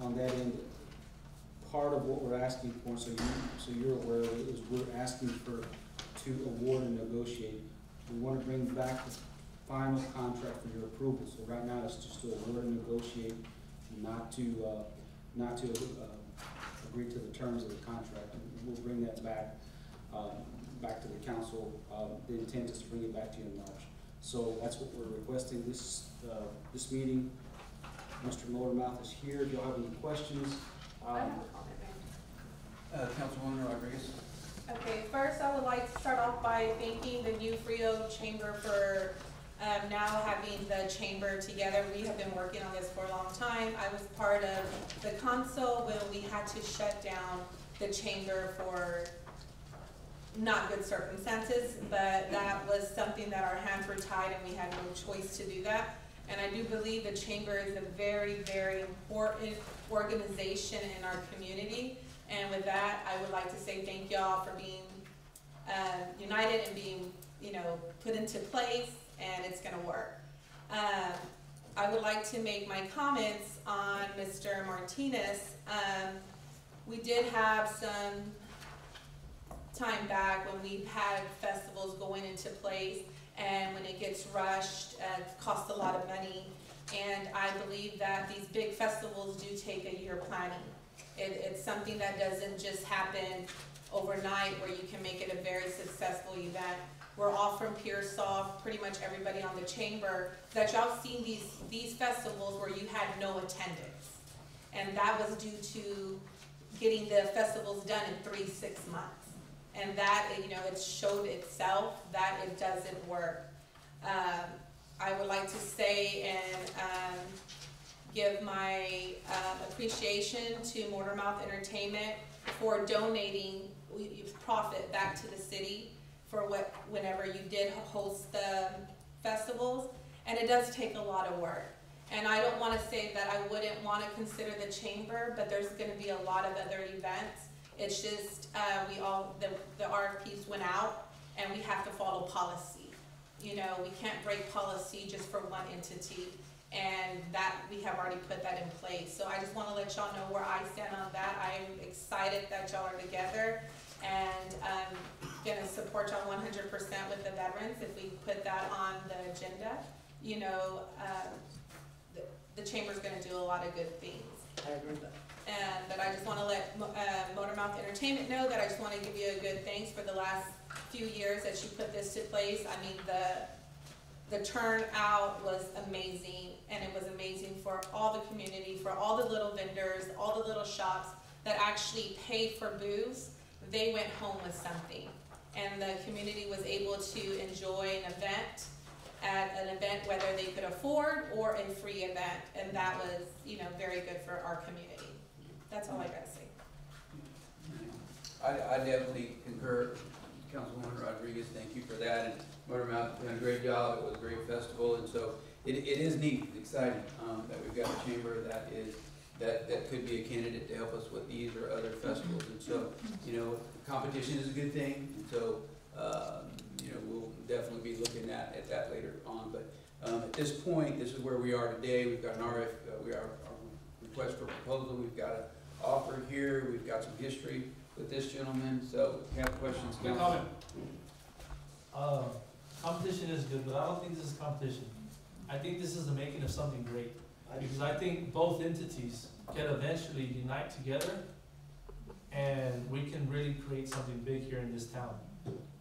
on that end, part of what we're asking for, so you're aware of it, is we're asking to award and negotiate. We want to bring back the final contract for your approval. So right now it's just to award and negotiate, not to agree to the terms of the contract. And we'll bring that back to the council. The intent is to bring it back to you in March. So that's what we're requesting this meeting. Mr. Motormouth is here. If y'all have any questions. I have a comment, Mayor. Councilwoman Rodriguez. Okay, first I would like to start off by thanking the New Frio Chamber for now having the chamber together. We have been working on this for a long time. I was part of the council when we had to shut down the chamber for not good circumstances, but that was something that our hands were tied and we had no choice to do that. And I do believe the chamber is a very, very important organization in our community. And with that, I would like to say thank y'all for being united and being, put into place, and it's gonna work. I would like to make my comments on Mr. Martinez. We did have some time back when we had festivals going into place, and when it gets rushed, it costs a lot of money. And I believe that these big festivals do take a year planning. It's something that doesn't just happen overnight where you can make it a very successful event. We're all from Pearsall, pretty much everybody on the chamber, that y'all seen these festivals where you had no attendance. And that was due to getting the festivals done in 3-6 months. And that, it showed itself that it doesn't work. I would like to say and give my appreciation to Motormouth Entertainment for donating profit back to the city for whenever you did host the festivals. And it does take a lot of work. And I don't want to say that I wouldn't want to consider the chamber, but there's going to be a lot of other events. It's just the RFPs went out and we have to follow policy. We can't break policy just for one entity, and that we have already put that in place. So I just want to let y'all know where I stand on that. I'm excited that y'all are together, and I'm gonna support y'all 100% with the veterans if we put that on the agenda. The chamber's gonna do a lot of good things. I agree with that. But I just want to let Motormouth Entertainment know that I just want to give you a good thanks for the last few years that you put this to place. I mean, the turnout was amazing, and it was amazing for all the community, for all the little vendors, all the little shops that actually paid for booths. They went home with something, and the community was able to enjoy an event whether they could afford or a free event, and that was very good for our community. That's all I gotta say. I definitely concur. Councilwoman Rodriguez, thank you for that. And Motormouth did a great job. It was a great festival, and so it is neat, exciting that we've got a chamber that could be a candidate to help us with these or other festivals. And so, competition is a good thing, and so we'll definitely be looking at that later on. But at this point, this is where we are today. We've got an our request for proposal. We've got an offer here. We've got some history with this gentleman. So if you have questions, Good comment. Competition is good, but I don't think this is competition. I think this is the making of something great. Because I think both entities can eventually unite together, and we can really create something big here in this town.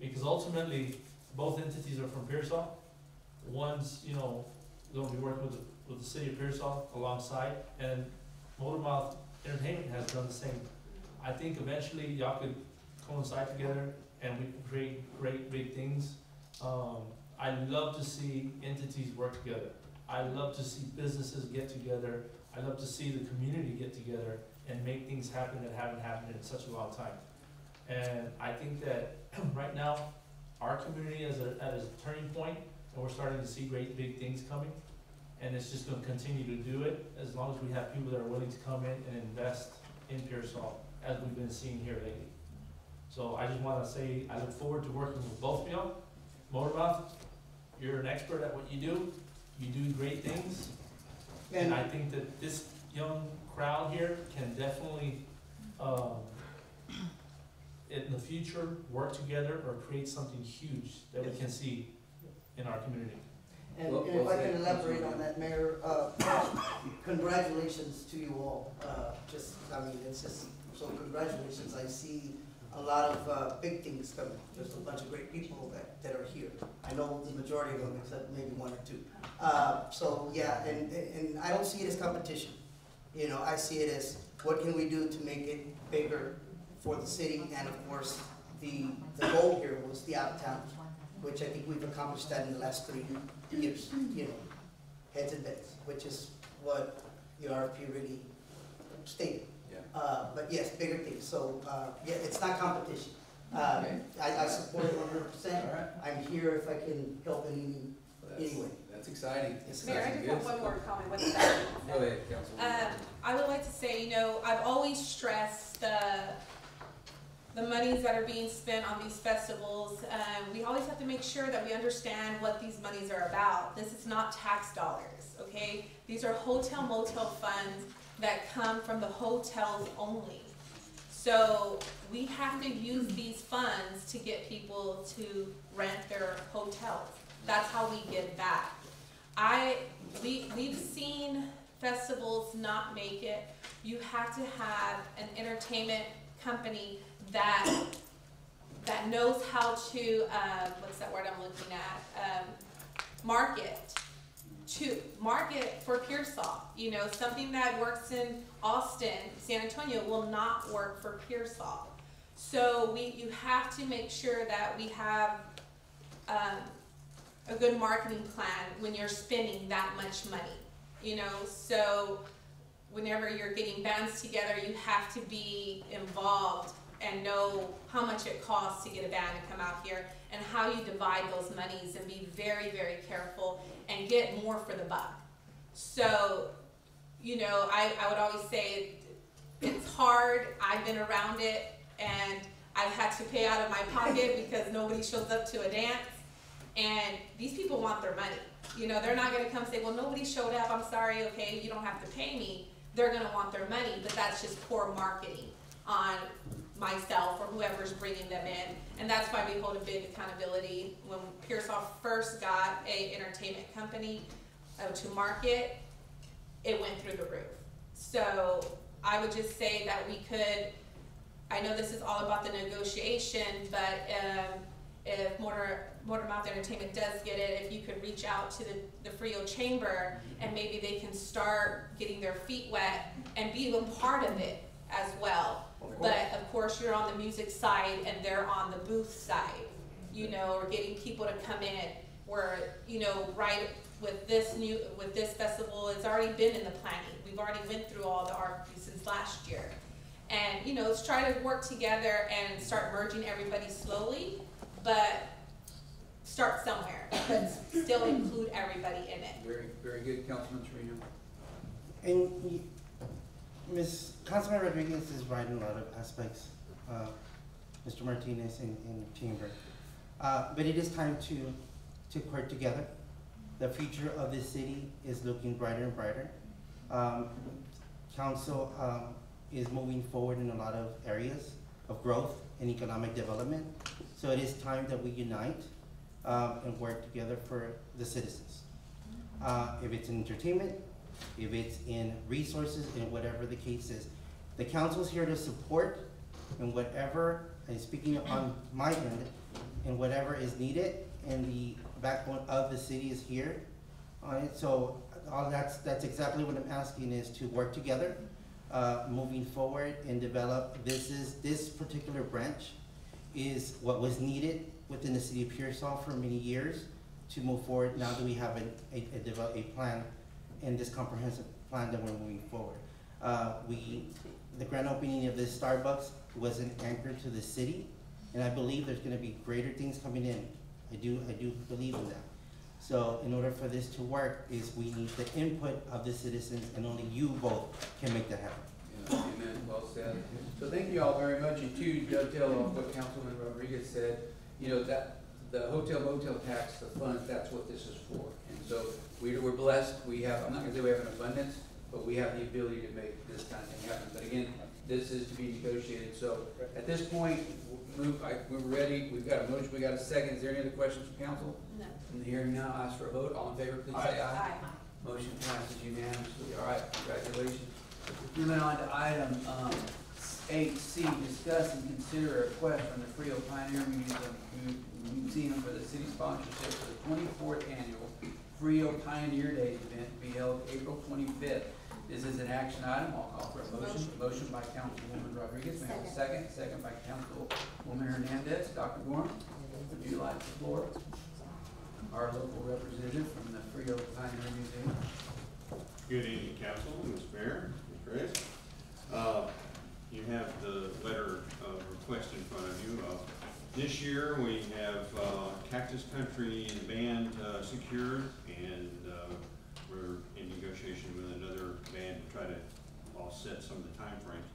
Because ultimately, both entities are from Pearsall. One's, going to be working with the city of Pearsall alongside, and Motormouth Entertainment has done the same. I think eventually y'all could coincide together and we can create great big things. I love to see entities work together. I love to see businesses get together. I love to see the community get together and make things happen that haven't happened in such a long time. And I think that right now, our community is at a turning point, and we're starting to see great big things coming. And it's just going to continue to do it as long as we have people that are willing to come in and invest in Pearsall, as we've been seeing here lately. So I just want to say I look forward to working with both of y'all. Motormouth, you're an expert at what you do. You do great things. And I think that this, young crowd here can definitely, in the future, work together or create something huge that we can see in our community. And Well, and if well I can said. elaborate on that, Mayor, congratulations to you all. It's just, so congratulations. I see a lot of big things coming. There's a bunch of great people that are here. I know the majority of them, except maybe one or two. And I don't see it as competition. You know, I see it as what can we do to make it bigger for the city, and of course, the goal here was the out of town, which I think we've accomplished that in the last 3 years, you know, heads and beds, which is what the RFP really stated. Yeah. But yes, bigger things, so, it's not competition. Okay. I support it 100%. All right. I'm here if I can help in Well, Anyway. That's exciting. Mayor, I That's just have good. one more comment with that. Go ahead, Councilwoman. I would like to say, you know, I've always stressed the monies that are being spent on these festivals. We always have to make sure that we understand what these monies are about. This is not tax dollars, okay? These are hotel motel funds that come from the hotels only. So we have to use these funds to get people to rent their hotels. That's how we give back. We've seen festivals not make it. You have to have an entertainment company that knows how to, what's that word I'm looking at? Market for Pearsall. You know, something that works in Austin, San Antonio will not work for Pearsall. So you have to make sure that we have, a good marketing plan when you're spending that much money, you know. So whenever you're getting bands together, you have to be involved and know how much it costs to get a band to come out here and how you divide those monies, and be very, very careful and get more for the buck. So, you know, I would always say it's hard. I've been around it, and I've had to pay out of my pocket because nobody shows up to a dance. And these people want their money. You know, they're not gonna come say, well, nobody showed up, I'm sorry, okay, you don't have to pay me. They're gonna want their money, but that's just poor marketing on myself or whoever's bringing them in. And that's why we hold a big accountability. When Pearsall first got a entertainment company to market, it went through the roof. So I would just say that we could, I know this is all about the negotiation, but if Motor Mouth Entertainment does get it, if you could reach out to the Frio Chamber, and maybe they can start getting their feet wet and be a part of it as well. But of course, you're on the music side and they're on the booth side, you know, or getting people to come in. Where, you know, right with this festival, it's already been in the planning. We've already went through all the RFPs since last year. And, you know, let's try to work together and start merging everybody slowly, but start somewhere, but still include everybody in it. Very, very good, Councilman Trino. And Ms. Councilman Rodriguez is right in a lot of aspects, Mr. Martinez in Chamber. But it is time to work together. The future of this city is looking brighter and brighter. Council is moving forward in a lot of areas of growth and economic development. So it is time that we unite and work together for the citizens. If it's in entertainment, if it's in resources, in whatever the case is. The council's here to support in whatever, and speaking on my end, in whatever is needed, and the backbone of the city is here on it. So all that's exactly what I'm asking, is to work together, moving forward and develop. This particular branch is what was needed within the city of Pearsall for many years to move forward. Now that we have a plan, and this comprehensive plan that we're moving forward. The grand opening of this Starbucks was an anchor to the city, and I believe there's gonna be greater things coming in. I do believe in that. So in order for this to work, we need the input of the citizens, and only you both can make that happen. Yeah, amen, well said. So thank you all very much, and to dovetail off what Councilman Rodriguez said, you know, that the hotel motel tax, the funds, that's what this is for. And so we're blessed. We have, I'm not gonna say we have an abundance, but we have the ability to make this kind of thing happen. But again, this is to be negotiated, so at this point, we're ready, we've got a motion, we got a second. Is there any other questions from council? No. In the hearing now, ask for a vote. All in favor, please say aye. Aye. Motion passes unanimously. All right, congratulations. Moving on to item 8C, discuss and consider a request from the Frio Pioneer Museum for the city sponsorship for the 24th annual Frio Pioneer Days event to be held April 25th. This is an action item. I'll call for a motion. Motion by Councilwoman Rodriguez. May I have a second? Second by Councilwoman Hernandez. Dr. Gorham, would you like the floor? Our local representative from the Frio Pioneer Museum. Good evening, Council, Mr. Mayor, Mr. Reyes. You have the letter of request in front of you. This year, we have Cactus Country and Band secured, and we're in negotiation with another band to try to offset some of the time frames.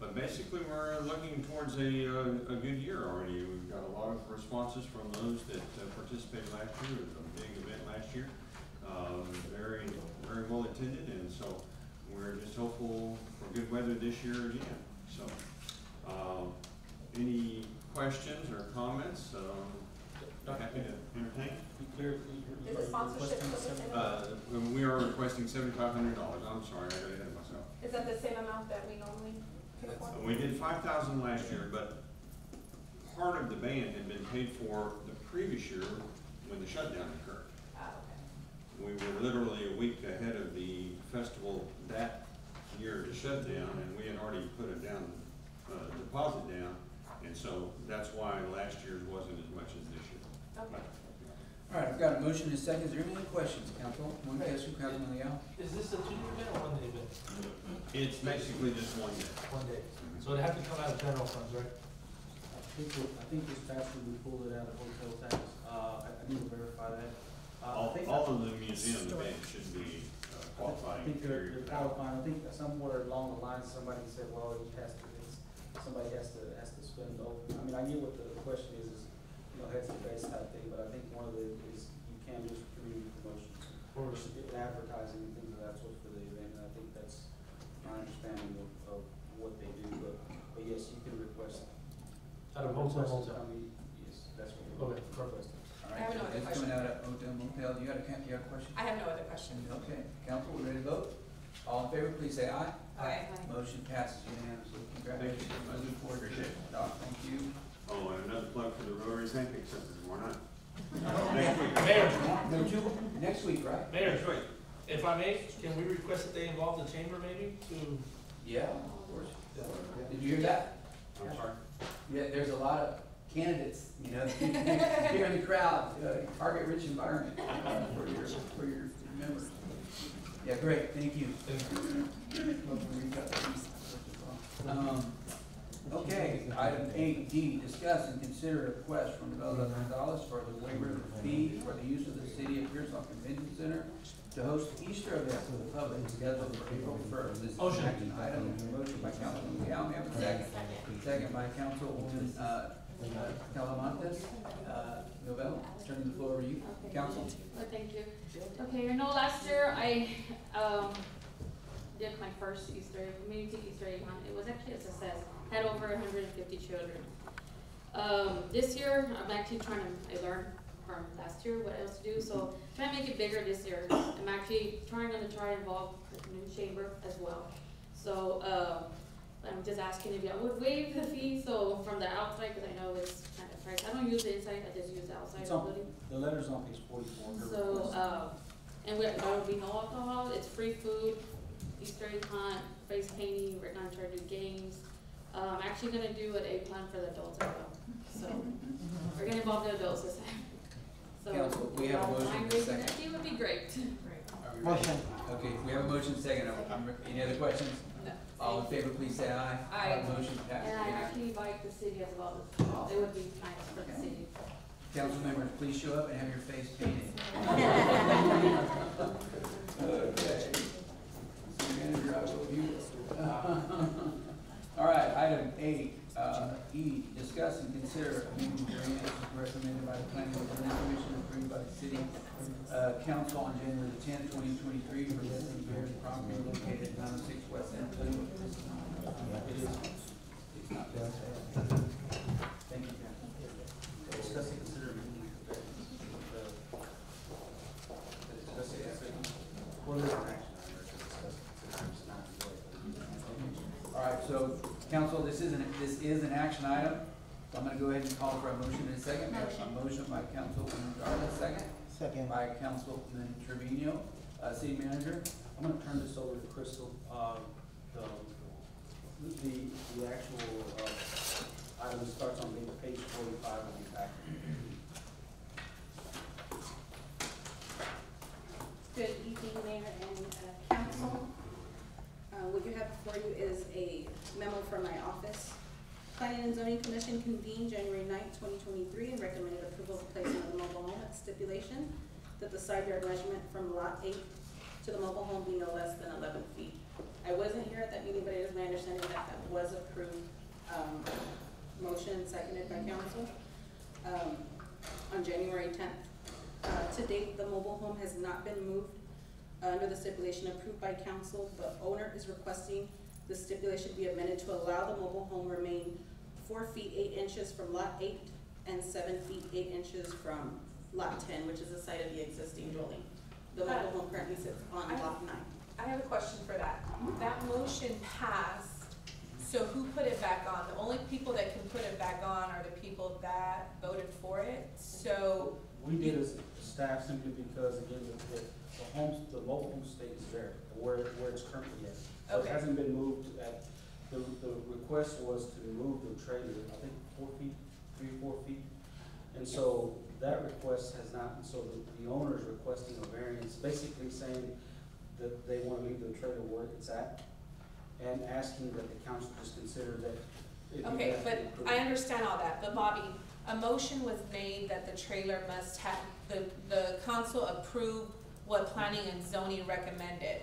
But basically, we're looking towards a good year already. We've got a lot of responses from those that participated last year. It was a big event last year. Very, very well attended, and so we're just hopeful for good weather this year again. So, any questions or comments? Happy to entertain. Is the sponsorship for the same? We are requesting $7,500. I'm sorry, I got ahead of myself. Is that the same amount that we normally pay for? We did $5,000 last year, but part of the band had been paid for the previous year when the shutdown occurred. We were literally a week ahead of the festival that year to shut down, and we had already put a deposit down, and so that's why last year's wasn't as much as this year. Okay. All right, I've got a motion and a second. Is there any other questions, Council? One question, Councilman Leal. Is this a 2-day event or 1-day event? It's basically just 1 day. 1 day. So it'd have to come out of general funds, right? I think this past year we pulled it out of hotel tax. I need to verify that. All of the museum events should be I qualifying. think they're qualifying. I think somewhere along the line, somebody said, well, it has to, somebody has to spend over. I mean, I get what the question is, heads and base type thing, but I think one of the is you can do community promotion. Or advertising and things of that sort for the event, and I think that's my understanding of what they do, but yes, you can request. Out of hotel. Yes, that's what Okay, we're requesting. All I have right, no other it's coming out of hotel motel. You got a question? I have no other question. Okay, Council, we ready to vote? All in favor, please say aye. Aye. Motion passes unanimously. Congratulations. Moving forward. Appreciate it. Doc, thank you. Oh, and another plug for the Rotary Pancake Supper tomorrow night. Next week. Mayor, Next week, right? Mayor, Next week. if I may, can we request that they involve the chamber maybe to? Yeah, of course. Did you hear that? I'm sorry. Yeah, there's a lot of candidates, here in the crowd, target rich environment for your members. Yeah, great, thank you. Okay, item 8D, discuss and consider a request from Bella Gonzalez for the waiver of the fee for the use of the city of Pearsall Convention Center to host Easter events for the public scheduled for April 1st. This is an action item. Motion by Councilman Leal, may I have a second? Second by Councilwoman Talamantes. Novella, turning the floor over to you. Council. Well, thank you. Okay, last year I did my first community Easter egg hunt. It was actually a success. Had over 150 children. This year, I'm actually trying to, I learned from last year what else to do, so trying to make it bigger this year. I'm actually trying to involve the new chamber as well. So I'm just asking if y'all would waive the fee, so from the outside, because I know it's kind of pricey. I don't use the inside, I just use the outside of the building. The letter's on page 44. So, and there will be no alcohol, it's free food, Easter egg hunt, face painting, we're gonna try to do games. I'm actually gonna do an eggplant for the adults as well. So, we're gonna involve the adults this time. So, Council, we have a motion and a second. It would be great. Motion. Okay, we have a motion second. Any other questions? No. All in favor, please say aye. Aye. Motion passes. And I unanimously. actually invite the city as well. It would be nice for the city. Council members, please show up and have your face painted. Okay. City manager, I will view. All right, item 8 E, discuss and consider amending variance recommended by the planning and zoning commission, approved by the city council on January the 10th, 2023, for listing Bears property located at 906 West San Antonio. It is. It's not there. Thank you, Captain. Discuss and consider amending All right, so council, this is an action item. So I'm gonna go ahead and call for a motion in a second. We have a motion by Councilwoman Garza, second. Second. By Councilman Trevino. City Manager. I'm gonna turn this over to Crystal. The actual, item starts on page 45 of the packet. Good evening, Mayor and Council. What you have before you is a memo from my office. Planning and Zoning Commission convened January 9th, 2023, and recommended approval of placement of the mobile home at stipulation that the side yard measurement from lot 8 to the mobile home be no less than 11 feet. I wasn't here at that meeting, but it is my understanding that that was approved. Motion seconded by council on January 10th. To date, the mobile home has not been moved under the stipulation approved by council. The owner is requesting the stipulation be amended to allow the mobile home remain 4 feet 8 inches from lot 8 and 7 feet 8 inches from lot 10, which is the site of the existing dwelling. The mobile home currently sits on lot 9. I have a question for that. That motion passed, so who put it back on? The only people that can put it back on are the people that voted for it, so. We did as staff simply because, again, the mobile home stays there, where it's currently at. So it Okay. hasn't been moved the request was to move the trailer, I think 4 feet, 3 or 4 feet. And so that request has not, so the owner is requesting a variance, basically saying that they want to leave the trailer where it's at, and asking that the council just consider that. Okay, but I understand all that, but Bobby, a motion was made that the trailer must have, the council approved what planning and zoning recommended.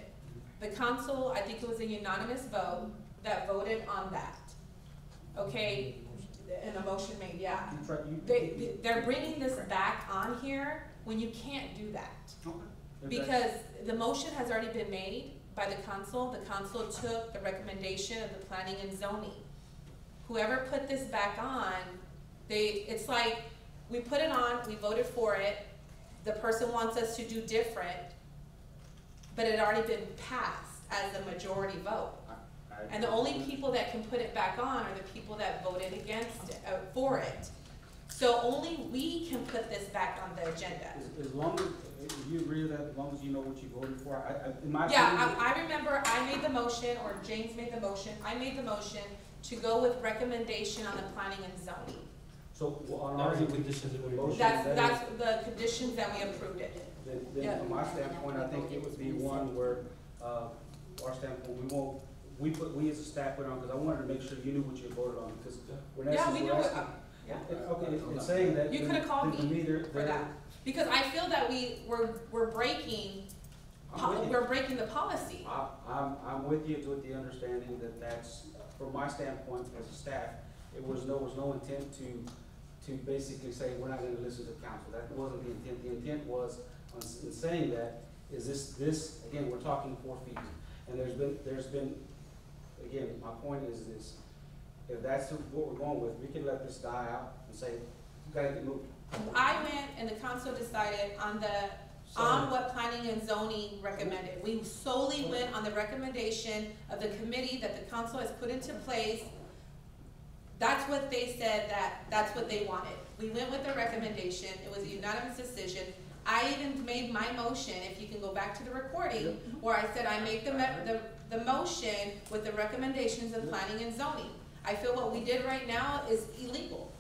The council, I think it was a unanimous vote that voted on that, okay? And a motion made, yeah. They're bringing this back on here when you can't do that. Because the motion has already been made by the council took the recommendation of the planning and zoning. Whoever put this back on, it's like, we put it on, we voted for it, the person wants us to do different, but it had already been passed as a majority vote. And the only people that can put it back on are the people that voted against it, for it. So only we can put this back on the agenda. As long as, if you agree with that, as long as you know what you voted for, in my opinion. Yeah, I remember I made the motion, or James made the motion, I made the motion to go with recommendation on the planning and zoning. So on That our was the conditions that we motion, That's the conditions that we approved it. then from my standpoint, I think it would be one where, our standpoint, we as a staff put on, because I wanted to make sure you knew what you voted on, because when that's. Yeah, we know it. Yeah. Okay, it's saying that. You could have called then me for that, because I feel that we're breaking, we're breaking the policy. I'm with you with the understanding that that's, from my standpoint as a staff, there was no intent to basically say, we're not gonna listen to council. That wasn't the intent. The intent was, in saying that, is this, again, we're talking 4 feet. And there's been, again, my point is this, if that's what we're going with, we can let this die out and say, you gotta get moving. I went and the council decided on what planning and zoning recommended. We solely went on the recommendation of the committee that the council has put into place. That's what they said, that's what they wanted. We went with the recommendation, it was a unanimous decision. I even made my motion, if you can go back to the recording, where I said I make the motion with the recommendations of planning and zoning. I feel what we did right now is illegal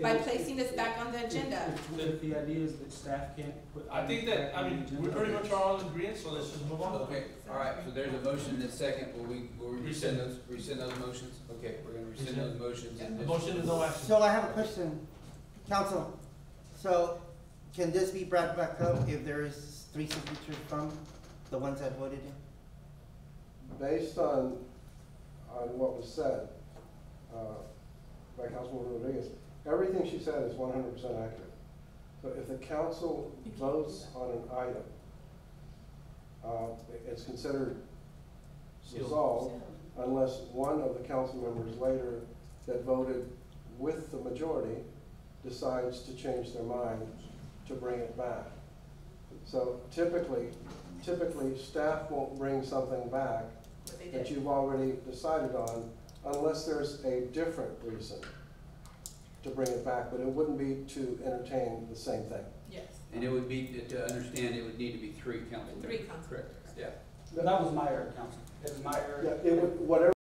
by placing this back on the agenda. If the idea is that staff can't put. I think that, I mean, we pretty much are all in agreement, so let's just move on. Okay, all right, so there's a motion and a second. Will we rescind those motions? Okay, we're gonna rescind those motions. And The motion is no action. So I have a question, council. So can this be brought back up if there is 3 signatures from the ones that voted in? Based on what was said, by Councilwoman Rodriguez, everything she said is 100% accurate. So if the council votes on an item, it's considered resolved unless one of the council members later that voted with the majority decides to change their mind to bring it back. So typically staff won't bring something back What they that did. you've already decided on unless there's a different reason to bring it back, but it wouldn't be to entertain the same thing. Yes. And it would be, to understand, it would need to be 3 council members. 3 council Correct, members. yeah. That was my error, council. It was my error. Yeah, it would, whatever